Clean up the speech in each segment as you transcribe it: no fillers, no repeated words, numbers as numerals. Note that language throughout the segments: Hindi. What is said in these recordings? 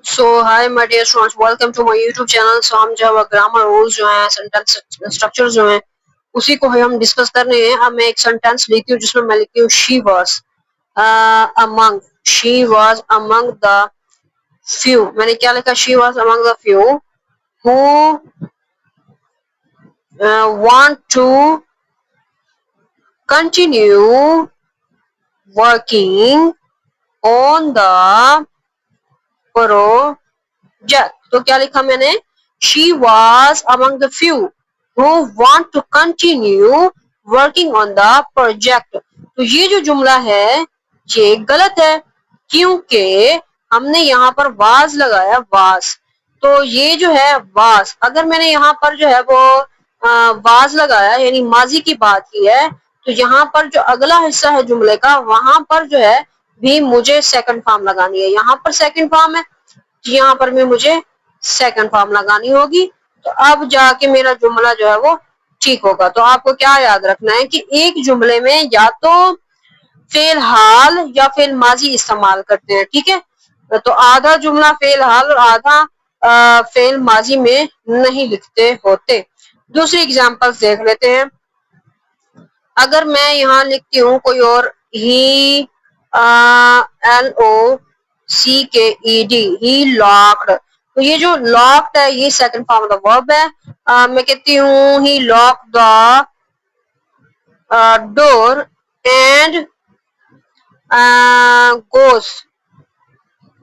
So hi my dear students, welcome to my YouTube channel. So हम जो है ग्रामर रूल्स जो हैं, सेंटेंस स्ट्रक्चर जो हैं, उसी को हम डिस्कस कर रहे हैं। अब मैं एक सेंटेंस लिखती हूँ जिसमें मैं लिखती हूँ she was among the few. मैंने क्या लिखा? She was among the few who want to continue working on the project. तो क्या लिखा मैंने? She was among the few who want to continue working on the project। तो ये जो जुमला है ये गलत है, क्योंकि हमने यहाँ पर was लगाया was। तो ये जो है was, अगर मैंने यहाँ पर जो है वो was लगाया यानी माजी की बात की है, तो यहाँ पर जो अगला हिस्सा है जुमले का, वहां पर जो है भी मुझे सेकंड फॉर्म लगानी है। यहाँ पर सेकंड फॉर्म है, यहाँ पर भी मुझे सेकंड फॉर्म लगानी होगी। तो अब जाके मेरा जुमला जो है वो ठीक होगा। तो आपको क्या याद रखना है कि एक जुमले में या तो फेल हाल या फेल माजी इस्तेमाल करते हैं, ठीक है। तो आधा जुमला फेल हाल और आधा फेल माजी में नहीं लिखते होते। दूसरी एग्जांपल्स देख लेते हैं। अगर मैं यहाँ लिखती हूँ कोई और, ही LOCKED, ही लॉक्ड। तो ये जो लॉक्ड है ये second form of the verb है। मैं कहती हूँ he lock the door and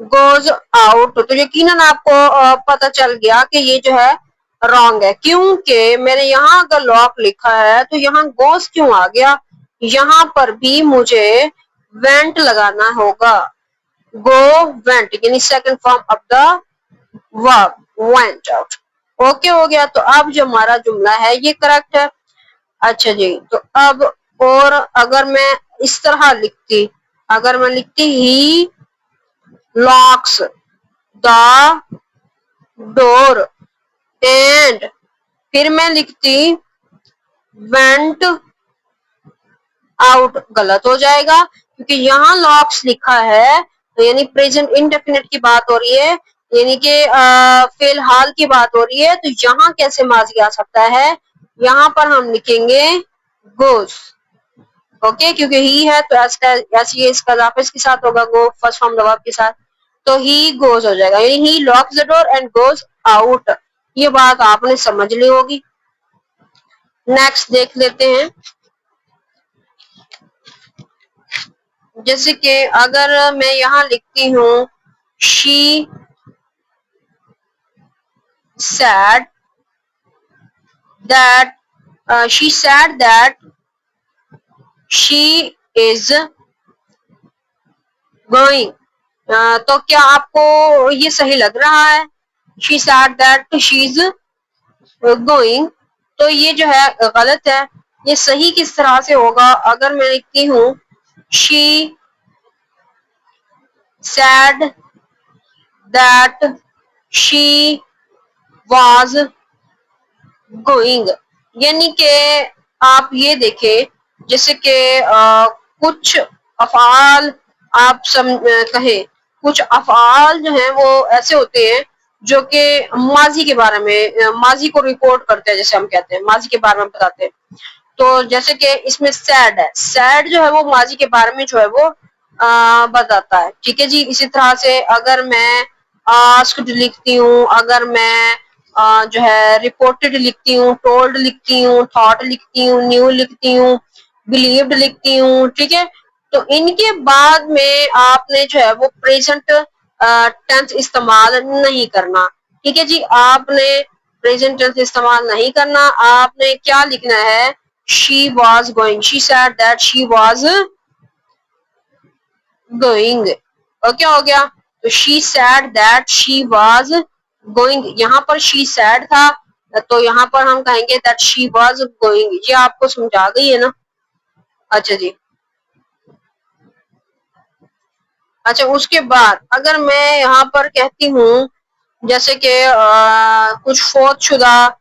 goes out. तो यकीनन आपको पता चल गया कि ये जो है रॉन्ग है, क्योंकि मैंने यहाँ अगर लॉक लिखा है तो यहाँ गोज क्यों आ गया? यहाँ पर भी मुझे वेंट लगाना होगा। गो वेंट यानी second form of the verb went out. Okay हो गया। तो अब जो हमारा जुमला है ये करेक्ट है। अच्छा जी, तो अब और अगर मैं इस तरह लिखती, अगर मैं लिखती ही लॉक्स द डोर एंड फिर मैं लिखती वेंट आउट, गलत हो जाएगा, क्योंकि यहाँ लॉक्स लिखा है तो यानी प्रेजेंट इंडेफिनिट की बात हो रही है, यानी कि फिलहाल की बात हो रही है। तो यहाँ कैसे माजी आ सकता है? यहाँ पर हम लिखेंगे गोस। ओके, क्योंकि ही है तो ऐसे इसका इजाफा इसके साथ होगा, गो फर्स्ट फॉर्म वर्ब के साथ। तो ही गोज हो जाएगा, यानी he locks the door and goes out. ये बात आपने समझ ली होगी। नेक्स्ट देख लेते हैं। जैसे कि अगर मैं यहाँ लिखती हूँ she said that she is going, तो क्या आपको ये सही लग रहा है? She said that she is going, तो ये जो है गलत है। ये सही किस तरह से होगा? अगर मैं लिखती हूँ she said that she was going, यानी कि आप ये देखें जैसे कि कुछ अफआल आप कहें, कुछ अफआल जो हैं वो ऐसे होते हैं जो कि माजी के बारे में, माजी को रिपोर्ट करते हैं, जैसे हम कहते हैं माजी के बारे में बताते हैं। तो जैसे कि इसमें सैड है, सैड जो है वो माजी के बारे में जो है वो बताता है, ठीक है जी। इसी तरह से अगर मैं आस्क्ड लिखती हूँ, अगर मैं जो है रिपोर्टेड लिखती हूँ, टोल्ड लिखती हूँ, थॉट लिखती हूँ, न्यू लिखती हूँ, बिलीव्ड लिखती हूँ, ठीक है। तो इनके बाद में आपने जो है वो प्रेजेंट टेंस इस्तेमाल नहीं करना, ठीक है जी। आपने प्रेजेंट टेंस इस्तेमाल नहीं करना, आपने क्या लिखना है? She was going, she said that she was going. Okay हो गया। तो she said that she was going, यहाँ पर शी सैड था तो यहाँ पर हम कहेंगे दैट शी वॉज गोइंग। ये आपको समझ आ गई है ना? अच्छा जी। अच्छा, उसके बाद अगर मैं यहाँ पर कहती हूँ जैसे कि कुछ फौतशुदा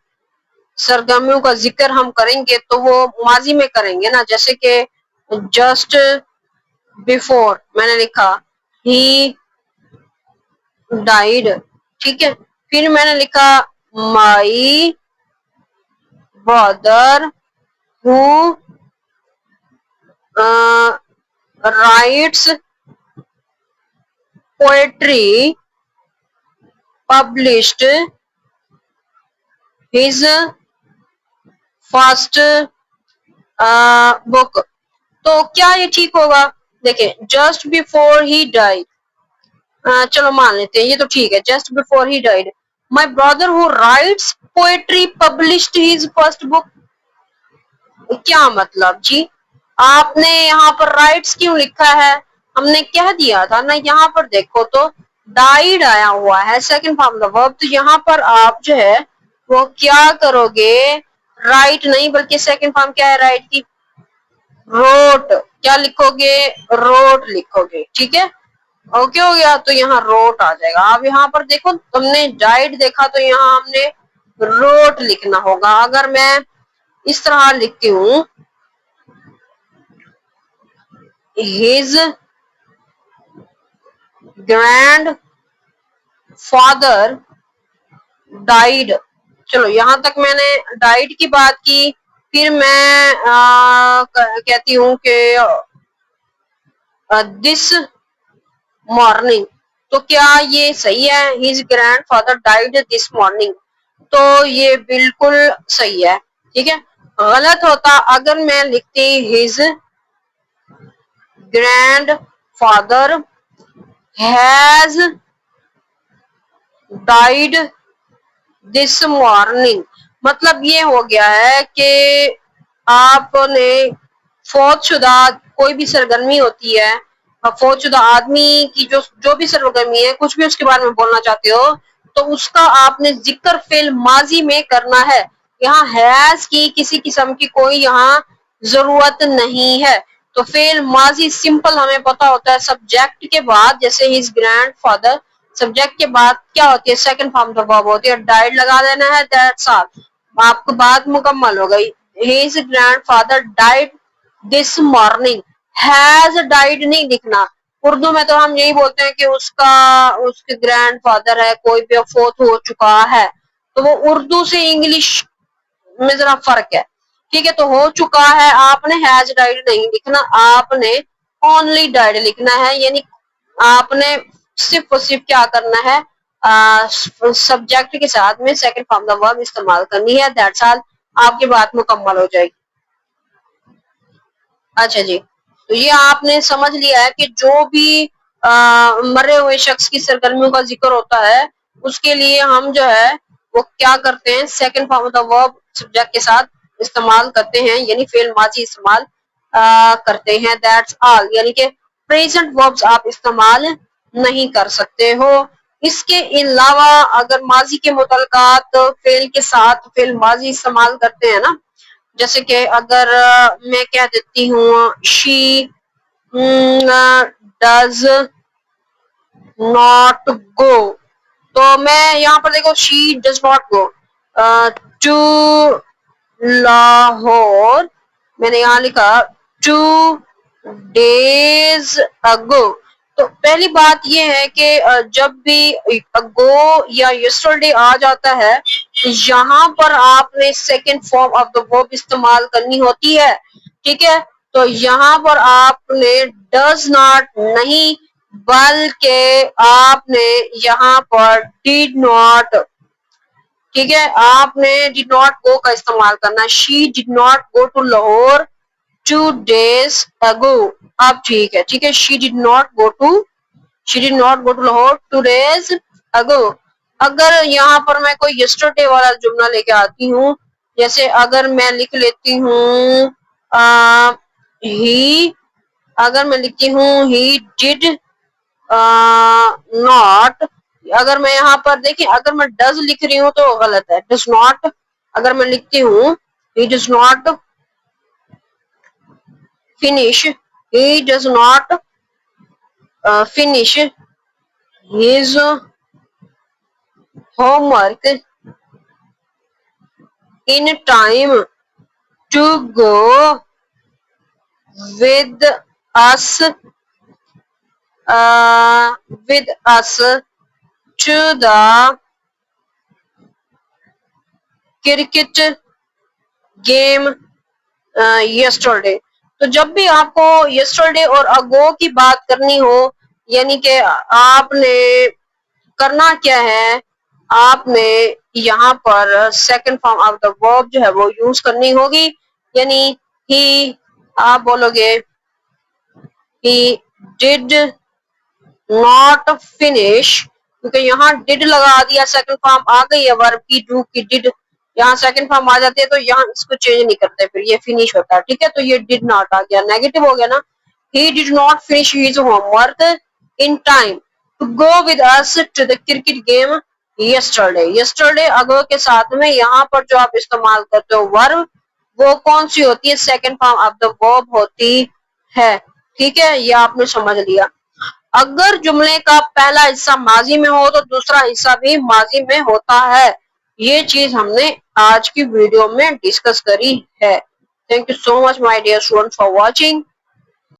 सरगर्मियों का जिक्र हम करेंगे तो वो माजी में करेंगे ना, जैसे कि जस्ट बिफोर मैंने लिखा ही डाइड, ठीक है। फिर मैंने लिखा my brother who rights poetry published his first book. तो क्या ये ठीक होगा? देखिए, जस्ट बिफोर ही डाइड, चलो मान लेते हैं ये तो ठीक है, just before he died my brother who rights poetry published his first book. क्या मतलब जी? आपने यहाँ पर राइट्स क्यों लिखा है? हमने कह दिया था ना, यहाँ पर देखो तो डाइड आया हुआ है second form of the verb, तो यहाँ पर आप जो है वो क्या करोगे? राइट नहीं बल्कि सेकंड फॉर्म क्या है राइट की? रोट। क्या लिखोगे? रोट लिखोगे, ठीक है। ओके हो गया, तो यहाँ रोट आ जाएगा। अब यहाँ पर देखो, तुमने डाइड देखा तो यहाँ हमने रोट लिखना होगा। अगर मैं इस तरह लिखती हूँ, हिज ग्रैंड फादर डाइड, चलो यहाँ तक मैंने डाइड की बात की। फिर मैं कहती हूँ कि दिस मॉर्निंग, तो क्या ये सही है? His grand father died this morning, तो ये बिल्कुल सही है, ठीक है। गलत होता अगर मैं लिखती his grand father has died this morning. मतलब ये हो गया है कि आपने फौतशुदा कोई भी सरगर्मी होती है, फौतशुदा आदमी की जो जो भी सरगर्मी है, कुछ भी उसके बारे में बोलना चाहते हो, तो उसका आपने जिक्र फेल माजी में करना है। यहाँ हैज की किसी किस्म की कोई यहाँ जरूरत नहीं है। तो फेल माजी सिंपल हमें पता होता है सब्जेक्ट के बाद, जैसे हिज ग्रैंड फादर, सब्जेक्ट के बाद क्या होती है? Second form of the verb होती है, डाइड लगा देना है, दैट्स ऑल, आपकी बात मुकम्मल हो गई। His grandfather died this morning, has died नहीं लिखना। उर्दू में तो हम यही बोलते हैं कि उसके ग्रैंडफादर है, कोई भी फोत हो चुका है, तो वो उर्दू से इंग्लिश में जरा फर्क है, ठीक है। तो हो चुका है, आपने हैज डाइड नहीं लिखना, आपने ओनली डाइड लिखना है। यानी आपने सिर्फ और सिर्फ क्या करना है? सब्जेक्ट के साथ में सेकंड फॉर्म द वर्ब इस्तेमाल करनी है, दैट्स ऑल, आपकी बात मुकम्मल हो जाएगी। अच्छा जी, तो ये आपने समझ लिया है कि जो भी मरे हुए शख्स की सरगर्मियों का जिक्र होता है, उसके लिए हम जो है वो क्या करते हैं? Second form of the verb subject के साथ इस्तेमाल करते हैं, यानी फेल माजी इस्तेमाल करते हैं, दैट्स ऑल। यानी कि प्रेजेंट वर्ब्स आप इस्तेमाल नहीं कर सकते हो। इसके अलावा अगर माजी के मुतलकात फेल के साथ फेल माजी इस्तेमाल करते हैं ना, जैसे कि अगर मैं कह देती हूँ शी डज नॉट गो, तो मैं यहाँ पर देखो she does not go to Lahore, मैंने यहाँ लिखा 2 days ago। तो पहली बात ये है कि जब भी अगो या यस्टरडे आ जाता है, तो यहाँ पर आपने second form of the verb इस्तेमाल करनी होती है, ठीक है। तो यहाँ पर आपने डज नॉट नहीं बल्कि आपने यहाँ पर डिड नॉट, ठीक है, आपने डिड नॉट गो का इस्तेमाल करना। She did not go to Lahore 2 days ago। अब ठीक है, ठीक है, she did not go to Lahore 2 days ago। अगर यहाँ पर मैं कोई यस्टरडे वाला जुमला लेके आती हूँ, जैसे अगर मैं लिख लेती हूँ ही, अगर मैं लिखती हूँ ही डिड नॉट, अगर मैं यहाँ पर देखिए अगर मैं डज लिख रही हूँ तो गलत है, डज नॉट। अगर मैं लिखती हूँ he does not finish, he does not finish his homework in time to go with us with us to the cricket game yesterday। तो जब भी आपको yesterday और ago की बात करनी हो, यानी कि आपने करना क्या है, आपने यहाँ पर second form of the verb जो है वो यूज करनी होगी। यानी ही, आप बोलोगे he did not finish, क्योंकि यहाँ did लगा दिया, सेकंड फॉर्म आ गई है वर्ब की, डू की did, यहाँ सेकंड फॉर्म आ जाती है तो यहाँ इसको चेंज नहीं करते, फिर ये फिनिश होता है। ठीक है, तो ये did not आ गया, नेगेटिव हो गया ना। he did not finish his homework in time to go with us to the cricket game yesterday। yesterday अगो के साथ में यहाँ पर जो आप इस्तेमाल करते हो वर्ब, वो कौन सी होती है, second form of the verb होती है। ठीक है, ये आपने समझ लिया। अगर जुमले का पहला हिस्सा माजी में हो तो दूसरा हिस्सा भी माजी में होता है। ये चीज हमने आज की वीडियो में डिस्कस करी है। Thank you so much my dear student for watching.